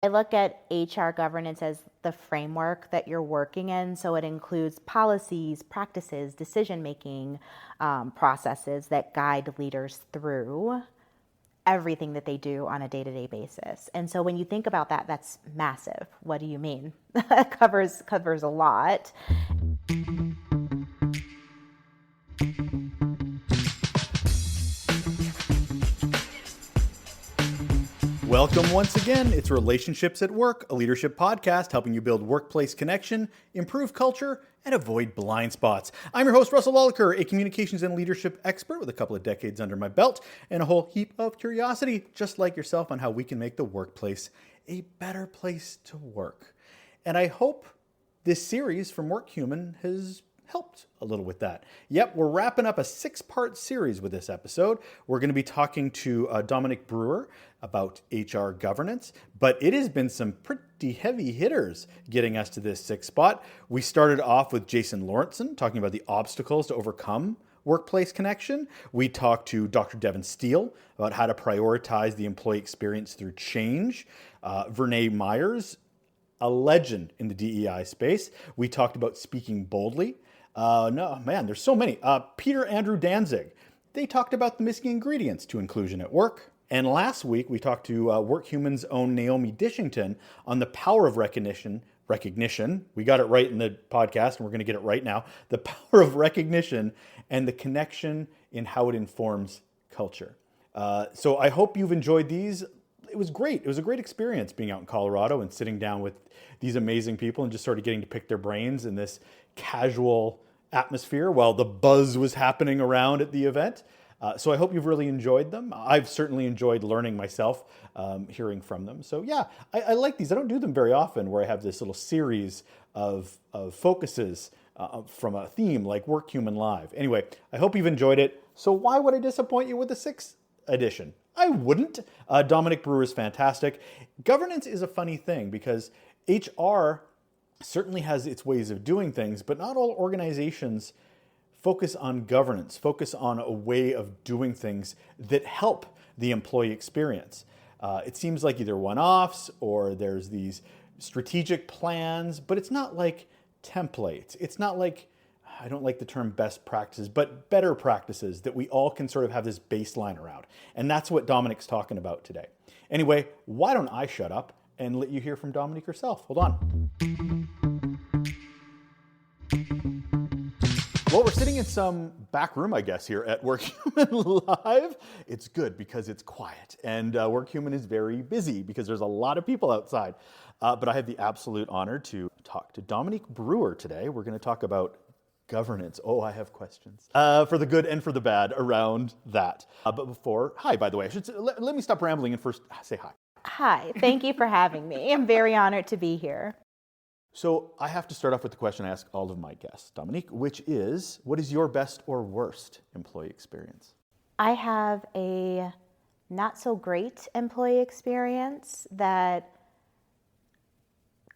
I look at HR governance as the framework that you're working in. So it includes policies, practices, decision-making processes that guide leaders through everything that they do on a day-to-day basis. And so when you think about that, that's massive. What do you mean? It covers a lot. Welcome once again. It's Relationships at Work, a leadership podcast helping you build workplace connection, improve culture, and avoid blind spots. I'm your host, Russel Lolacher, a communications and leadership expert with a couple of decades under my belt and a whole heap of curiosity, just like yourself, on how we can make the workplace a better place to work. And I hope this series from Workhuman has helped a little with that. Yep, we're wrapping up a 6-part series with this episode. We're going to be talking to Dominique Brewer about HR governance, but it has been some pretty heavy hitters getting us to this 6th spot. We started off with Jason Lawrenson talking about the obstacles to overcome workplace connection. We talked to Dr. Devin Steele about how to prioritize the employee experience through change. Vernee Myers, a legend in the DEI space. We talked about speaking boldly. There's so many. Peter Andrew Danzig. They talked about the missing ingredients to inclusion at work. And last week, we talked to Workhuman's own Naomi Dishington on the power of recognition. We got it right in the podcast, and we're going to get it right now. The power of recognition and the connection in how it informs culture. So I hope you've enjoyed these. It was great. It was a great experience being out in Colorado and sitting down with these amazing people and just sort of getting to pick their brains in this casual atmosphere while the buzz was happening around at the event. So I hope you've really enjoyed them. I've certainly enjoyed learning myself, hearing from them. So yeah, I like these. I don't do them very often where I have this little series of focuses from a theme like Workhuman Live. Anyway, I hope you've enjoyed it. So why would I disappoint you with the 6th edition? I wouldn't. Dominique Brewer is fantastic. Governance is a funny thing because HR certainly has its ways of doing things, but not all organizations focus on governance, focus on a way of doing things that help the employee experience. It seems like either one-offs or there's these strategic plans, but it's not like templates. It's not like, I don't like the term best practices, but better practices that we all can sort of have this baseline around. And that's what Dominique's talking about today. Anyway, why don't I shut up and let you hear from Dominique herself? Hold on. Well, we're sitting in some back room, I guess, here at Workhuman Live. It's good because it's quiet, and Workhuman is very busy because there's a lot of people outside. But I have the absolute honor to talk to Dominique Brewer today. We're going to talk about governance. Oh, I have questions for the good and for the bad around that. But before, hi, by the way, let me stop rambling and first say hi. Hi, thank you for having me. I'm very honored to be here. So I have to start off with the question I ask all of my guests, Dominique, which is, what is your best or worst employee experience? I have a not so great employee experience that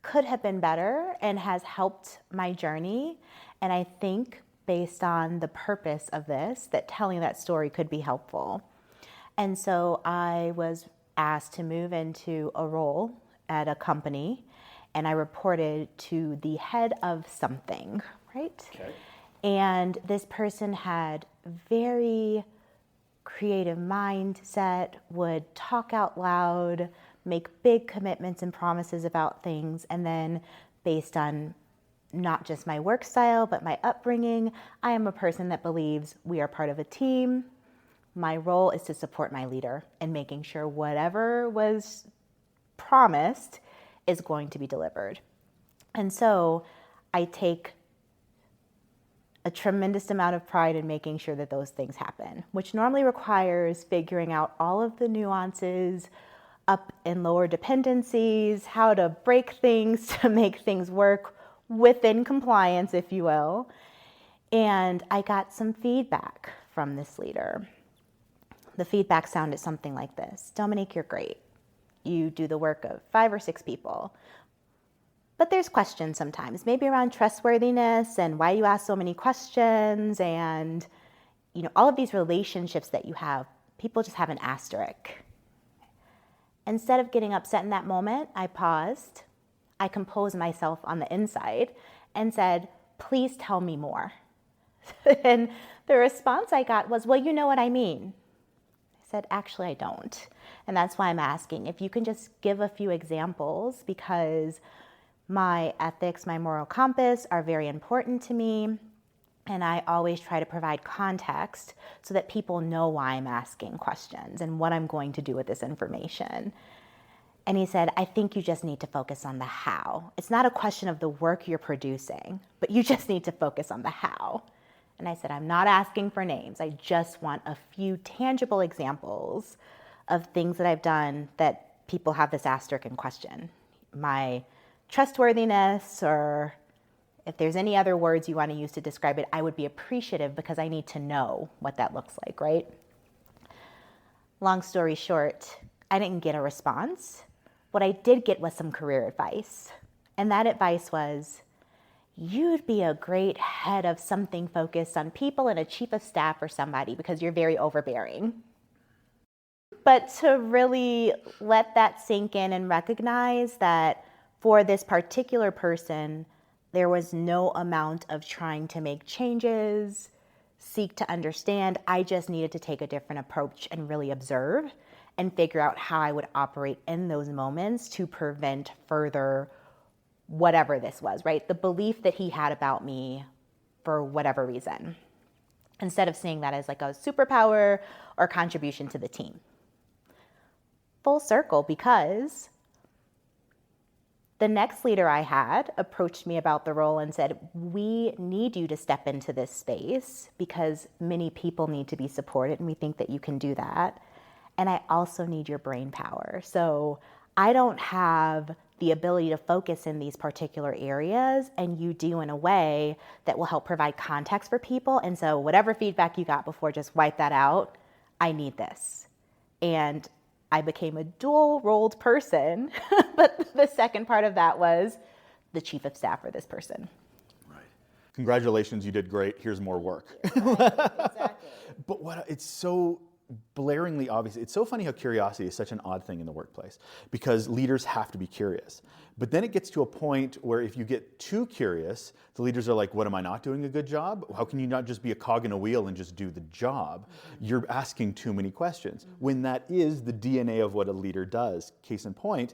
could have been better and has helped my journey. And I think based on the purpose of this, that telling that story could be helpful. And so I was asked to move into a role at a company, and I reported to the head of something, right? Okay. And this person had very creative mindset, would talk out loud, make big commitments and promises about things, and then based on not just my work style, but my upbringing, I am a person that believes we are part of a team. My role is to support my leader in making sure whatever was promised is going to be delivered. And so I take a tremendous amount of pride in making sure that those things happen, which normally requires figuring out all of the nuances, up and lower dependencies, how to break things to make things work within compliance, if you will. And I got some feedback from this leader. The feedback sounded something like this: Dominique, you're great. You do the work of 5 or 6 people. But there's questions sometimes, maybe around trustworthiness and why you ask so many questions, and all of these relationships that you have, people just have an asterisk. Instead of getting upset in that moment, I paused, I composed myself on the inside and said, please tell me more. And the response I got was, well, you know what I mean. I said, actually, I don't. And that's why I'm asking if you can just give a few examples, because my ethics, my moral compass are very important to me. And I always try to provide context so that people know why I'm asking questions and what I'm going to do with this information. And he said, I think you just need to focus on the how. It's not a question of the work you're producing, but you just need to focus on the how. And I said, I'm not asking for names. I just want a few tangible examples of things that I've done that people have this asterisk in question. My trustworthiness, or if there's any other words you want to use to describe it, I would be appreciative because I need to know what that looks like, right? Long story short, I didn't get a response. What I did get was some career advice. And that advice was, you'd be a great head of something focused on people and a chief of staff or somebody because you're very overbearing. But to really let that sink in and recognize that for this particular person, there was no amount of trying to make changes, seek to understand. I just needed to take a different approach and really observe and figure out how I would operate in those moments to prevent further whatever this was, right? The belief that he had about me for whatever reason, instead of seeing that as like a superpower or contribution to the team. Full circle, because the next leader I had approached me about the role and said, we need you to step into this space because many people need to be supported and we think that you can do that. And I also need your brain power. So I don't have the ability to focus in these particular areas, and you do in a way that will help provide context for people. And so whatever feedback you got before, just wipe that out. I need this. And I became a dual-rolled person, but the second part of that was the chief of staff for this person. Right. Congratulations, you did great. Here's more work. Right, exactly. But it's so blaringly obvious. It's so funny how curiosity is such an odd thing in the workplace because leaders have to be curious. But then it gets to a point where if you get too curious, the leaders are like, what, am I not doing a good job? How can you not just be a cog in a wheel and just do the job? Mm-hmm. You're asking too many questions. Mm-hmm. When that is the DNA of what a leader does. Case in point,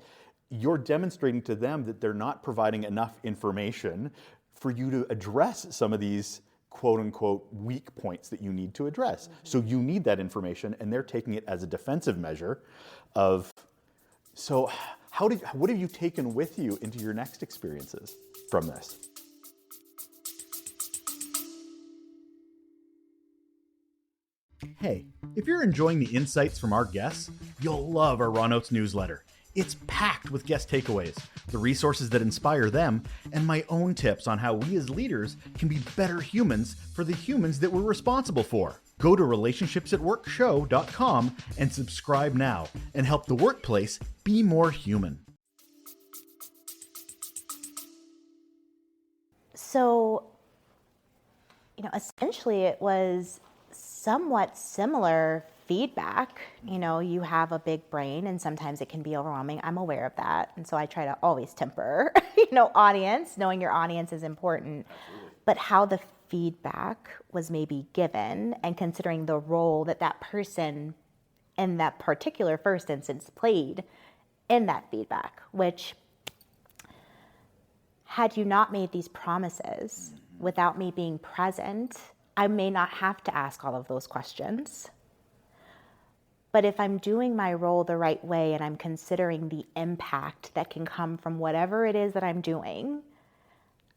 you're demonstrating to them that they're not providing enough information for you to address some of these quote unquote weak points that you need to address. Mm-hmm. So you need that information, and they're taking it as a defensive measure of, so what have you taken with you into your next experiences from this? Hey, if you're enjoying the insights from our guests, you'll love our Raw Notes newsletter. It's packed with guest takeaways, the resources that inspire them, and my own tips on how we as leaders can be better humans for the humans that we're responsible for. Go to relationshipsatworkshow.com and subscribe now and help the workplace be more human. So, essentially it was somewhat similar feedback. You have a big brain and sometimes it can be overwhelming. I'm aware of that. And so I try to always temper, audience, knowing your audience is important. Absolutely. But how the feedback was maybe given and considering the role that that person in that particular first instance played in that feedback, which had you not made these promises without me being present, I may not have to ask all of those questions. But if I'm doing my role the right way and I'm considering the impact that can come from whatever it is that I'm doing,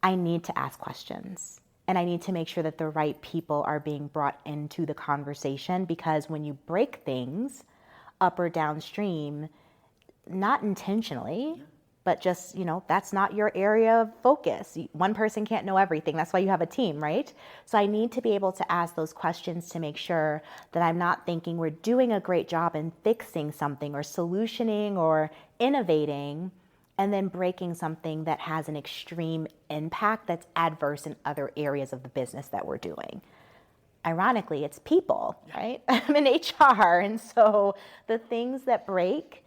I need to ask questions. And I need to make sure that the right people are being brought into the conversation, because when you break things up or downstream, not intentionally, but just, that's not your area of focus. One person can't know everything. That's why you have a team, right? So I need to be able to ask those questions to make sure that I'm not thinking we're doing a great job in fixing something or solutioning or innovating and then breaking something that has an extreme impact that's adverse in other areas of the business that we're doing. Ironically, it's people, right? I'm in HR. And so the things that break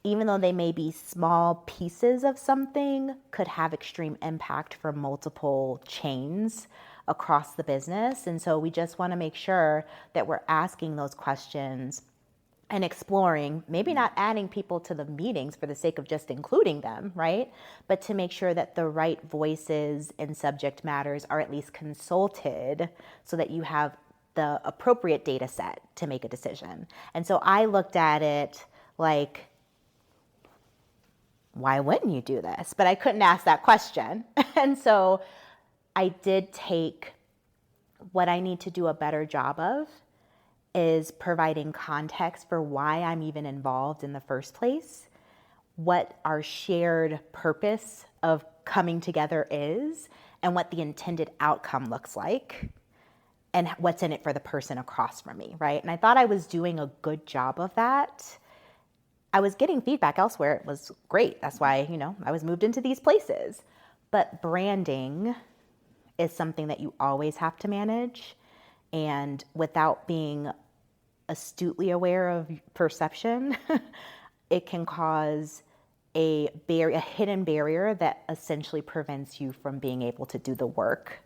even though they may be small pieces of something, could have extreme impact for multiple chains across the business. And so we just want to make sure that we're asking those questions and exploring, maybe not adding people to the meetings for the sake of just including them, right? But to make sure that the right voices and subject matters are at least consulted so that you have the appropriate data set to make a decision. And so I looked at it like, why wouldn't you do this? But I couldn't ask that question. And so I did take what I need to do a better job of is providing context for why I'm even involved in the first place, what our shared purpose of coming together is, and what the intended outcome looks like, and what's in it for the person across from me, right? And I thought I was doing a good job of that. I was getting feedback elsewhere. It was great. That's why, I was moved into these places. But branding is something that you always have to manage. And without being astutely aware of perception, it can cause a hidden barrier that essentially prevents you from being able to do the work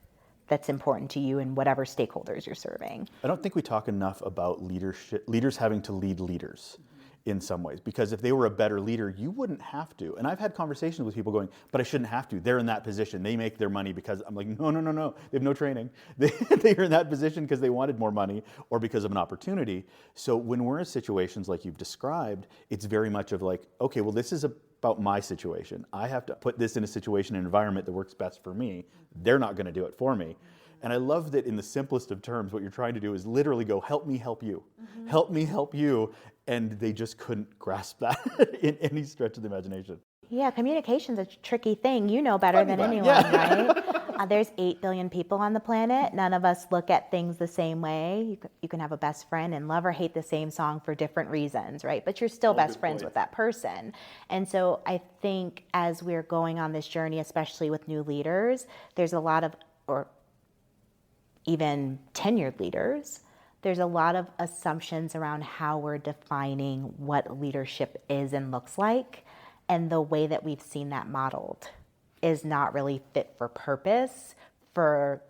that's important to you and whatever stakeholders you're serving. I don't think we talk enough about leaders having to lead leaders in some ways, because if they were a better leader, you wouldn't have to. And I've had conversations with people going, but I shouldn't have to. They're in that position. They make their money because I'm like, no. They have no training. They're in that position because they wanted more money or because of an opportunity. So when we're in situations like you've described, it's very much of like, okay, well, this is about my situation. I have to put this in a situation, an environment that works best for me. They're not going to do it for me. And I love that in the simplest of terms, what you're trying to do is literally go, help me help you. Mm-hmm. Help me help you. And they just couldn't grasp that in any stretch of the imagination. Yeah, communication's a tricky thing. You know better than anyone, right? There's 8 billion people on the planet. None of us look at things the same way. You can have a best friend and love or hate the same song for different reasons, right? But you're still best friends with that person. And so I think as we're going on this journey, especially with new leaders, there's a lot of, or even tenured leaders, there's a lot of assumptions around how we're defining what leadership is and looks like. And the way that we've seen that modeled is not really fit for purpose for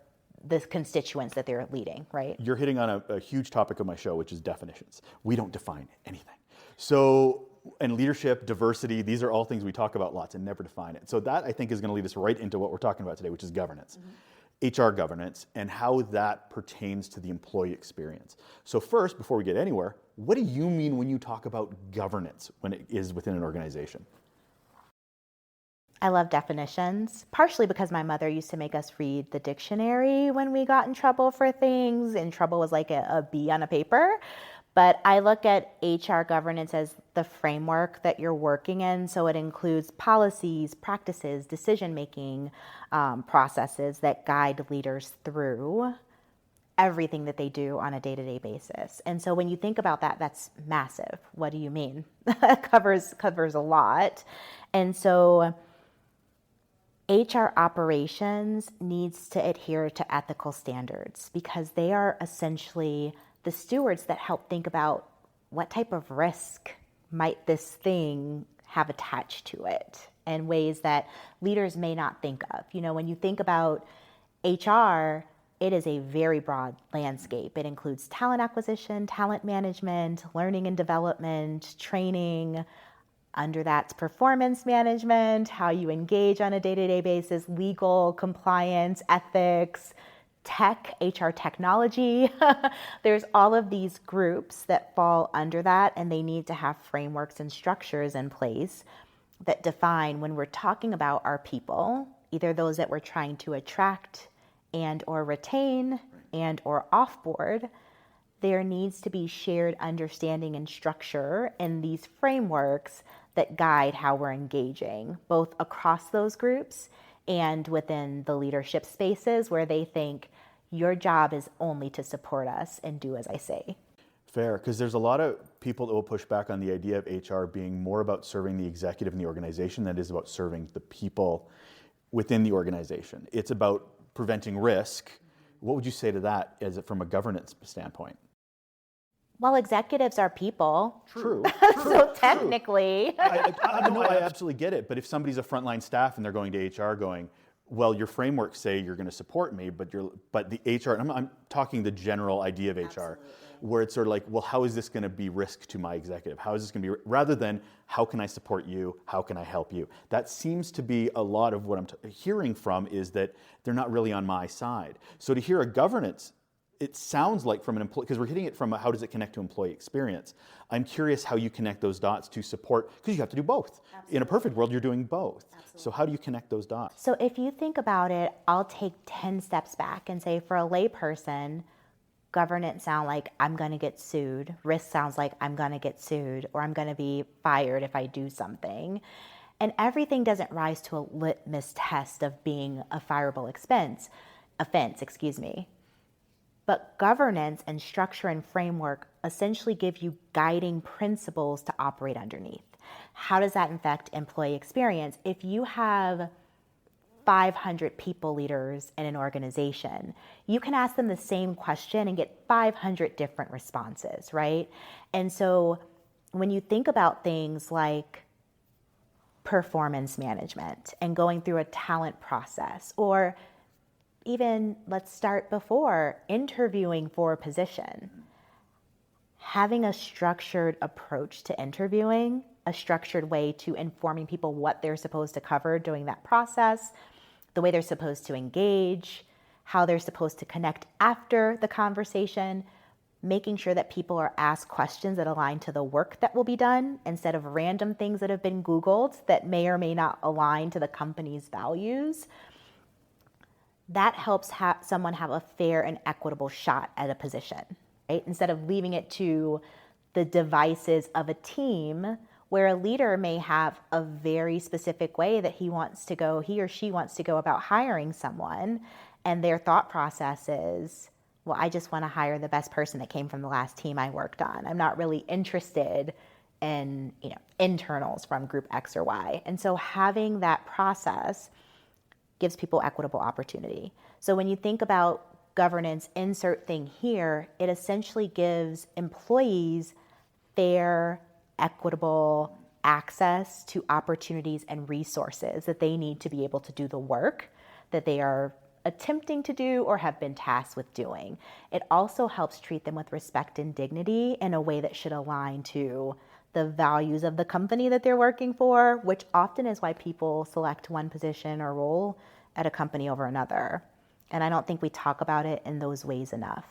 the constituents that they're leading, right? You're hitting on a huge topic of my show, which is definitions. We don't define anything. So, and leadership, diversity, these are all things we talk about lots and never define it. So that, I think, is going to lead us right into what we're talking about today, which is governance. Mm-hmm. HR governance, and how that pertains to the employee experience. So first, before we get anywhere, what do you mean when you talk about governance when it is within an organization? I love definitions, partially because my mother used to make us read the dictionary when we got in trouble for things, and trouble was like a B on a paper. But I look at HR governance as the framework that you're working in. So it includes policies, practices, decision-making processes that guide leaders through everything that they do on a day-to-day basis. And so when you think about that, that's massive. What do you mean? It covers a lot. And so HR operations needs to adhere to ethical standards because they are essentially the stewards that help think about what type of risk might this thing have attached to it in ways that leaders may not think of. When you think about HR, it is a very broad landscape. It includes talent acquisition, talent management, learning and development, training. Under that's performance management, how you engage on a day-to-day basis, legal, compliance, ethics, tech, HR technology. There's all of these groups that fall under that, and they need to have frameworks and structures in place that define when we're talking about our people, either those that we're trying to attract and or retain and or offboard. There needs to be shared understanding and structure in these frameworks that guide how we're engaging, both across those groups and within the leadership spaces where they think your job is only to support us and do as I say. Fair, because there's a lot of people that will push back on the idea of HR being more about serving the executive in the organization than it is about serving the people within the organization. It's about preventing risk. What would you say to that from a governance standpoint? Well, executives are people. True. So technically. I absolutely get it. But if somebody's a frontline staff and they're going to HR going, well, your frameworks say you're going to support me, but the HR, and I'm talking the general idea of HR, absolutely, where it's sort of like, well, how is this going to be risk to my executive? How is this going to be, rather than how can I support you? How can I help you? That seems to be a lot of what I'm hearing from, is that they're not really on my side. So to hear a governance, it sounds like from an employee, because we're hitting it from how does it connect to employee experience. I'm curious how you connect those dots to support, because you have to do both. Absolutely. In a perfect world, you're doing both. Absolutely. So how do you connect those dots? So if you think about it, I'll take 10 steps back and say, for a layperson, governance sounds like I'm going to get sued. Risk sounds like I'm going to get sued, or I'm going to be fired if I do something. And everything doesn't rise to a litmus test of being a fireable offense. But governance and structure and framework essentially give you guiding principles to operate underneath. How does that affect employee experience? If you have 500 people leaders in an organization, you can ask them the same question and get 500 different responses, right? And so when you think about things like performance management and going through a talent process, or even, let's start before, interviewing for a position. Having a structured approach to interviewing, a structured way to informing people what they're supposed to cover during that process, the way they're supposed to engage, how they're supposed to connect after the conversation, making sure that people are asked questions that align to the work that will be done instead of random things that have been Googled that may or may not align to the company's values. That helps someone have a fair and equitable shot at a position, right? Instead of leaving it to the devices of a team where a leader may have a very specific way that he or she wants to go about hiring someone, and their thought process is, well, I just want to hire the best person that came from the last team I worked on. I'm not really interested in, internals from group X or Y. And so having that process gives people equitable opportunity. So when you think about governance, insert thing here, it essentially gives employees fair, equitable access to opportunities and resources that they need to be able to do the work that they are attempting to do or have been tasked with doing. It also helps treat them with respect and dignity in a way that should align to the values of the company that they're working for, which often is why people select one position or role at a company over another. And I don't think we talk about it in those ways enough.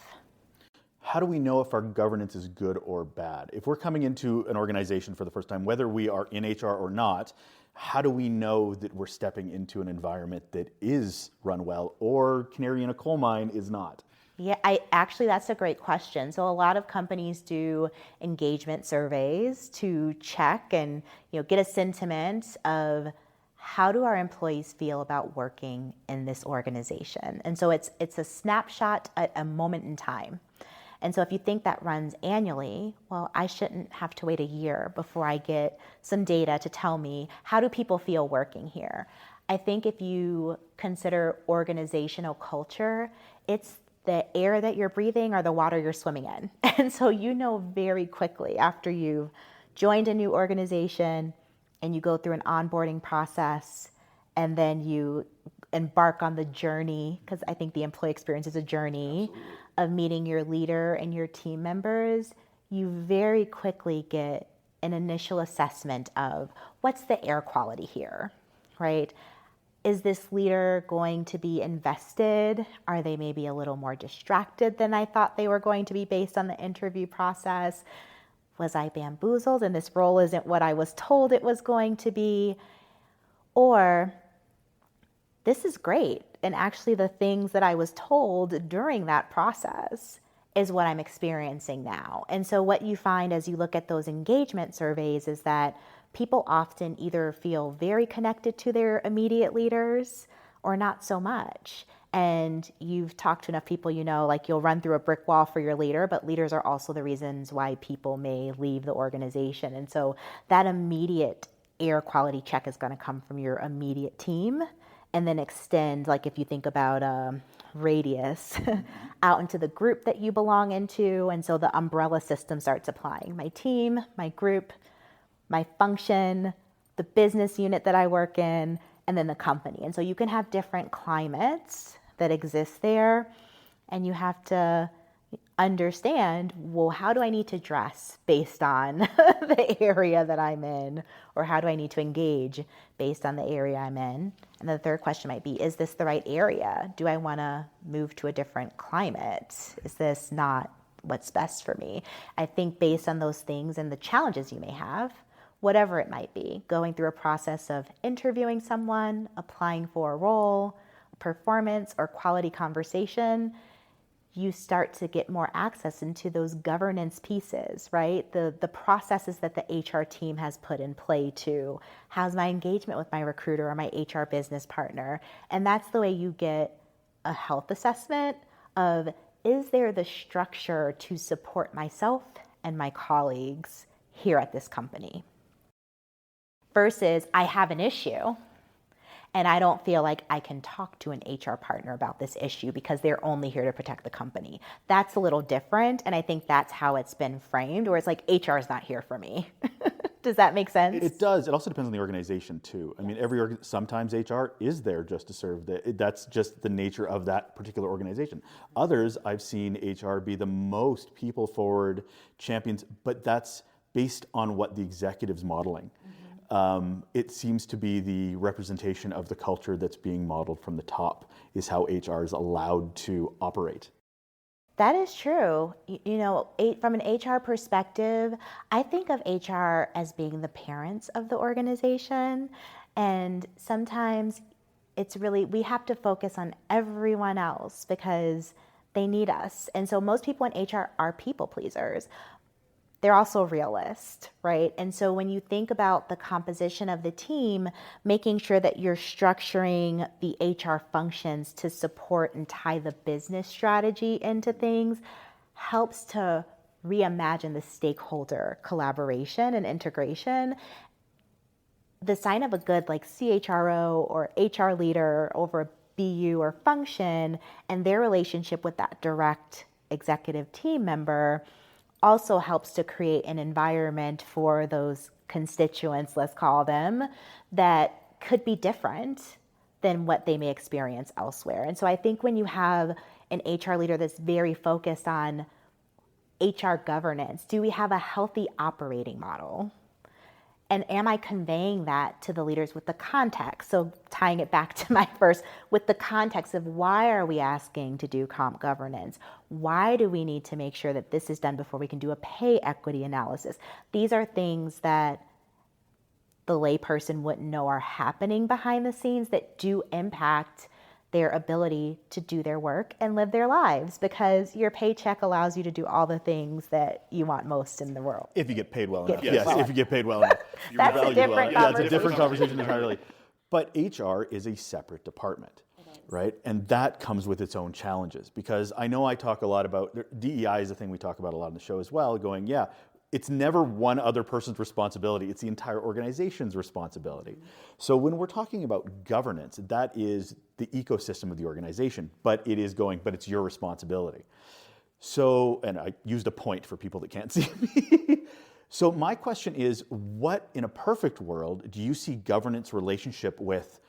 How do we know if our governance is good or bad? If we're coming into an organization for the first time, whether we are in HR or not, how do we know that we're stepping into an environment that is run well, or canary in a coal mine is not? Yeah, that's a great question. So a lot of companies do engagement surveys to check and get a sentiment of how do our employees feel about working in this organization. And so it's a snapshot at a moment in time. And so if you think that runs annually, well, I shouldn't have to wait a year before I get some data to tell me how do people feel working here. I think if you consider organizational culture, it's the air that you're breathing or the water you're swimming in. And so very quickly after you've joined a new organization and you go through an onboarding process and then you embark on the journey, because I think the employee experience is a journey. Absolutely. Of meeting your leader and your team members, you very quickly get an initial assessment of what's the air quality here, right? Is this leader going to be invested? Are they maybe a little more distracted than I thought they were going to be based on the interview process? Was I bamboozled and this role isn't what I was told it was going to be? Or this is great, and actually the things that I was told during that process is what I'm experiencing now. And so what you find as you look at those engagement surveys is that people often either feel very connected to their immediate leaders or not so much. And you've talked to enough people, like you'll run through a brick wall for your leader, but leaders are also the reasons why people may leave the organization. And so that immediate air quality check is going to come from your immediate team and then extend, like if you think about radius, out into the group that you belong into. And so the umbrella system starts applying. My team, my group, my function, the business unit that I work in, and then the company. And so you can have different climates that exist there, and you have to understand, well, how do I need to dress based on the area that I'm in, or how do I need to engage based on the area I'm in? And the third question might be, is this the right area? Do I want to move to a different climate? Is this not what's best for me? I think based on those things and the challenges you may have, whatever it might be, going through a process of interviewing someone, applying for a role, performance, or quality conversation, you start to get more access into those governance pieces, right? The processes that the HR team has put in play to, how's my engagement with my recruiter or my HR business partner? And that's the way you get a health assessment of, is there the structure to support myself and my colleagues here at this company? Versus, I have an issue and I don't feel like I can talk to an HR partner about this issue because they're only here to protect the company. That's a little different, and I think that's how it's been framed, where it's like, HR is not here for me. Does that make sense? It does. It also depends on the organization too. I mean, sometimes HR is there just to serve. That's just the nature of that particular organization. Others, I've seen HR be the most people-forward champions, but that's based on what the executive's modeling. It seems to be the representation of the culture that's being modeled from the top is how HR is allowed to operate. That is true. You know, from an HR perspective, I think of HR as being the parents of the organization. And sometimes it's really, we have to focus on everyone else because they need us. And so most people in HR are people pleasers. They're also realists, right? And so when you think about the composition of the team, making sure that you're structuring the HR functions to support and tie the business strategy into things helps to reimagine the stakeholder collaboration and integration. The sign of a good like CHRO or HR leader over a BU or function and their relationship with that direct executive team member also helps to create an environment for those constituents, let's call them, that could be different than what they may experience elsewhere. And so I think when you have an HR leader that's very focused on HR governance, do we have a healthy operating model? And am I conveying that to the leaders with the context? So tying it back to my first, with the context of why are we asking to do comp governance? Why do we need to make sure that this is done before we can do a pay equity analysis? These are things that the layperson wouldn't know are happening behind the scenes that do impact their ability to do their work and live their lives, because your paycheck allows you to do all the things that you want most in the world. If you get paid well enough. Yes, if you get paid well enough. That's a different conversation. Yeah, it's a different conversation entirely. But HR is a separate department, right? And that comes with its own challenges, because I know I talk a lot about, DEI is a thing we talk about a lot on the show as well, going, yeah, it's never one other person's responsibility. It's the entire organization's responsibility. So when we're talking about governance, that is the ecosystem of the organization, but it's your responsibility. So, and I used a point for people that can't see me. So my question is, what in a perfect world do you see governance relationship with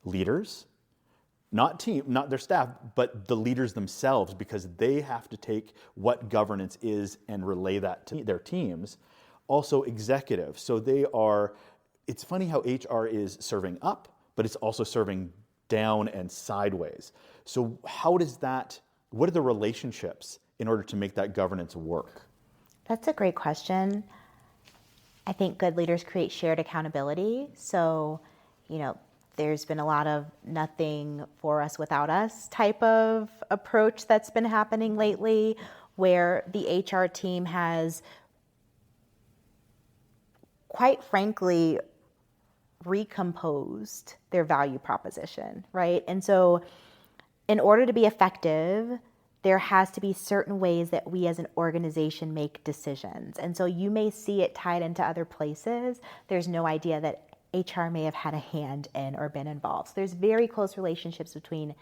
leaders? Not their staff, but the leaders themselves, because they have to take what governance is and relay that to their teams. Also executives. So it's funny how HR is serving up, but it's also serving down and sideways. So what are the relationships in order to make that governance work? That's a great question. I think good leaders create shared accountability. So, there's been a lot of nothing for us without us type of approach that's been happening lately, where the HR team has, quite frankly, recomposed their value proposition, right? And so in order to be effective, there has to be certain ways that we as an organization make decisions. And so you may see it tied into other places. There's no idea that HR may have had a hand in or been involved. So there's very close relationships between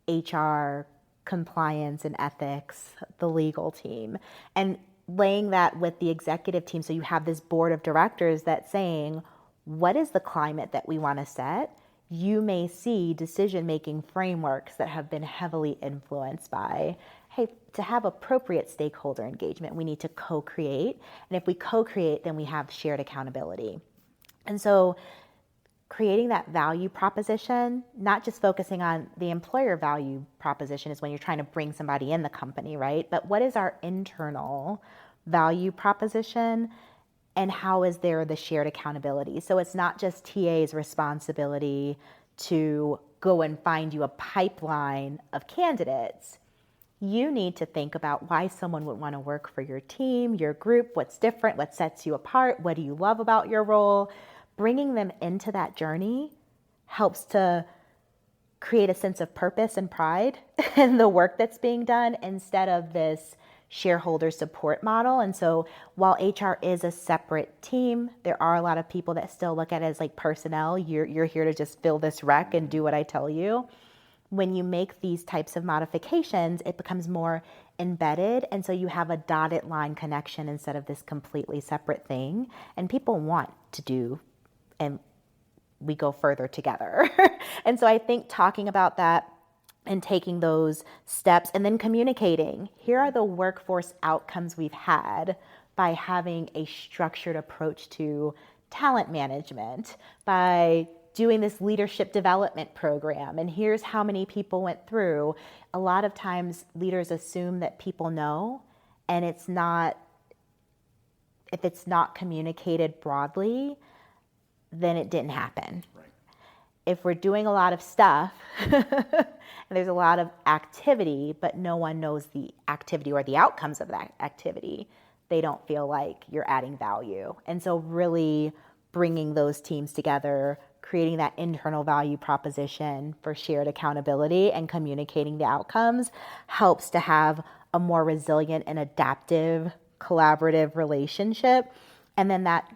HR, compliance and ethics, the legal team, and laying that with the executive team. So you have this board of directors that's saying, what is the climate that we want to set? You may see decision-making frameworks that have been heavily influenced by, hey, to have appropriate stakeholder engagement, we need to co-create. And if we co-create, then we have shared accountability. And so creating that value proposition, not just focusing on the employer value proposition is when you're trying to bring somebody in the company, right? But what is our internal value proposition and how is there the shared accountability? So it's not just TA's responsibility to go and find you a pipeline of candidates. You need to think about why someone would want to work for your team, your group, what's different, what sets you apart, what do you love about your role? Bringing them into that journey helps to create a sense of purpose and pride in the work that's being done instead of this shareholder support model. And so while HR is a separate team, there are a lot of people that still look at it as like personnel. You're here to just fill this rec and do what I tell you. When you make these types of modifications, it becomes more embedded. And so you have a dotted line connection instead of this completely separate thing. And people want to do, and we go further together. And so I think talking about that and taking those steps and then communicating, here are the workforce outcomes we've had by having a structured approach to talent management, by doing this leadership development program, and here's how many people went through. A lot of times leaders assume that people know, and it's not, if it's not communicated broadly, then it didn't happen. Right. If we're doing a lot of stuff and there's a lot of activity, but no one knows the activity or the outcomes of that activity, they don't feel like you're adding value. And so really bringing those teams together, creating that internal value proposition for shared accountability and communicating the outcomes helps to have a more resilient and adaptive collaborative relationship. And then that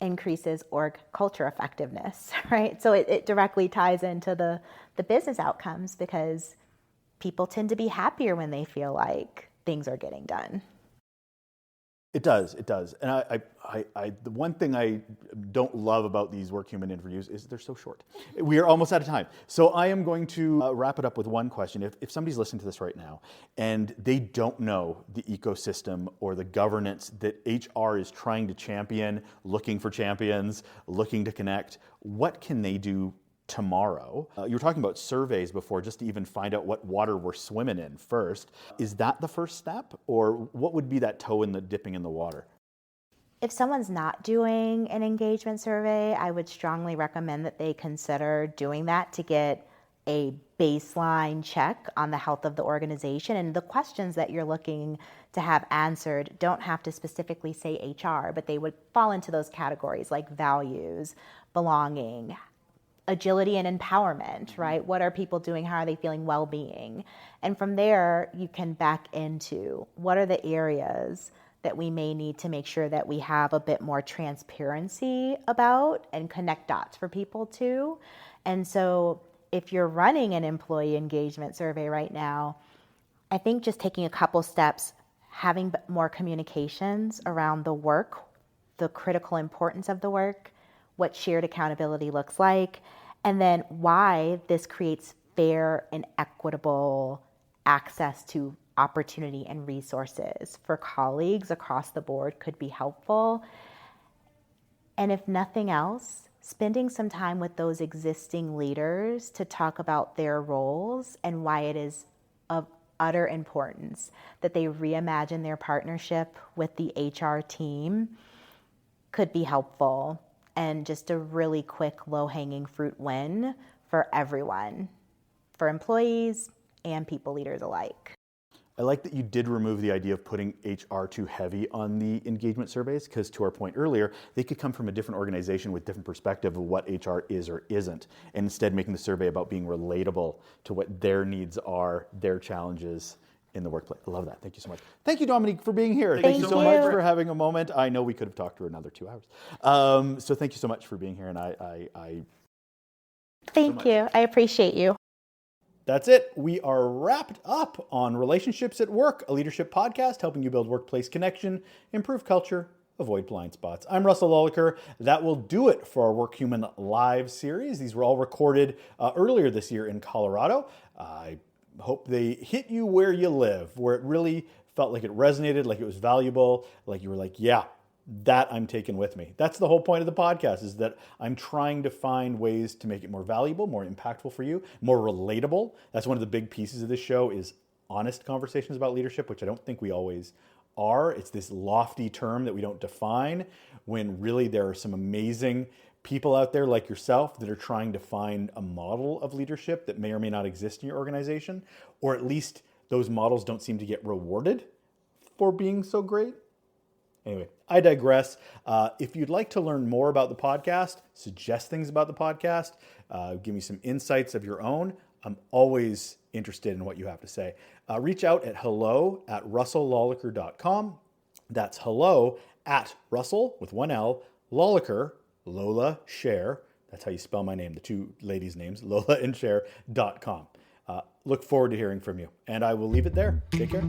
increases org culture effectiveness, right? So it directly ties into the business outcomes because people tend to be happier when they feel like things are getting done. It does. And the one thing I don't love about these Workhuman interviews is they're so short. We are almost out of time. So I am going to wrap it up with one question. If somebody's listening to this right now and they don't know the ecosystem or the governance that HR is trying to champion, looking for champions, looking to connect, what can they do tomorrow? You were talking about surveys before, just to even find out what water we're swimming in first. Is that the first step, or what would be that toe in the dipping in the water? If someone's not doing an engagement survey, I would strongly recommend that they consider doing that to get a baseline check on the health of the organization. And the questions that you're looking to have answered don't have to specifically say HR, but they would fall into those categories like values, belonging, agility and empowerment, right? What are people doing? How are they feeling? Well-being. And from there, you can back into what are the areas that we may need to make sure that we have a bit more transparency about and connect dots for people too. And so if you're running an employee engagement survey right now, I think just taking a couple steps, having more communications around the work, the critical importance of the work, what shared accountability looks like, and then why this creates fair and equitable access to opportunity and resources for colleagues across the board could be helpful. And if nothing else, spending some time with those existing leaders to talk about their roles and why it is of utter importance that they reimagine their partnership with the HR team could be helpful. And just a really quick low-hanging fruit win for everyone, for employees and people leaders alike. I like that you did remove the idea of putting HR too heavy on the engagement surveys, because to our point earlier, they could come from a different organization with different perspective of what HR is or isn't, and instead making the survey about being relatable to what their needs are, their challenges, in the workplace. I love that. Thank you so much. Thank you, Dominique, for being here. Thank you so you. much for having a moment. I know we could have talked for another 2 hours. So thank you so much for being here. And Thank you. I appreciate you. That's it. We are wrapped up on Relationships at Work, a leadership podcast helping you build workplace connection, improve culture, avoid blind spots. I'm Russel Lolacher. That will do it for our Workhuman live series. These were all recorded earlier this year in Colorado. I hope they hit you where you live, where it really felt like it resonated, like it was valuable, like you were like, yeah, that I'm taking with me. That's the whole point of the podcast, is that I'm trying to find ways to make it more valuable, more impactful for you, more relatable. That's one of the big pieces of this show, is honest conversations about leadership, which I don't think we always are. It's this lofty term that we don't define, when really there are some amazing people out there like yourself that are trying to find a model of leadership that may or may not exist in your organization, or at least those models don't seem to get rewarded for being so great. Anyway, I digress. If you'd like to learn more about the podcast, suggest things about the podcast, give me some insights of your own, I'm always interested in what you have to say. Reach out at hello@russellolacher.com. That's hello@Russell with one L, Lolacher, Lola Share. That's how you spell my name, the two ladies' names, Lola and Share.com. Look forward to hearing from you. And I will leave it there. Take care.